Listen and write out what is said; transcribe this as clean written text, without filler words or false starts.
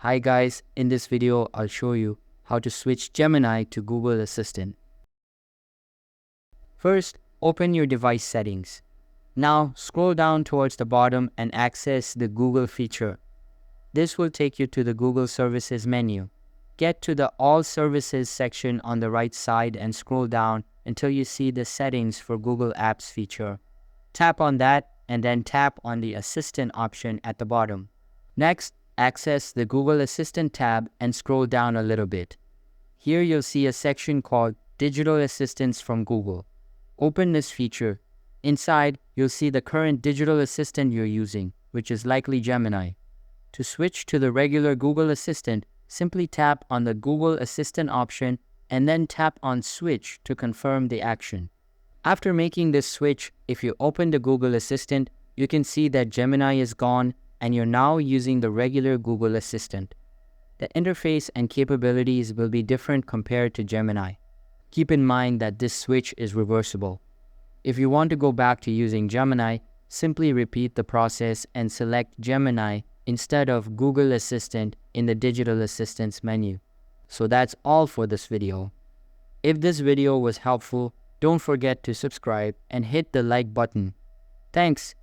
Hi guys, in this video I'll show you how to switch Gemini to Google Assistant. First, open your device settings. Now scroll down towards the bottom and access the Google feature. This will take you to the Google Services menu. Get to the All Services section on the right side and scroll down until you see the Settings for Google Apps feature. Tap on that and then tap on the Assistant option at the bottom. Next, access the Google Assistant tab and scroll down a little bit. Here you'll see a section called Digital Assistants from Google. Open this feature. Inside, you'll see the current digital assistant you're using, which is likely Gemini. To switch to the regular Google Assistant, simply tap on the Google Assistant option and then tap on Switch to confirm the action. After making this switch, if you open the Google Assistant, you can see that Gemini is gone and you're now using the regular Google Assistant. The interface and capabilities will be different compared to Gemini. Keep in mind that this switch is reversible. If you want to go back to using Gemini, simply repeat the process and select Gemini instead of Google Assistant in the Digital Assistants menu. So that's all for this video. If this video was helpful, don't forget to subscribe and hit the like button. Thanks.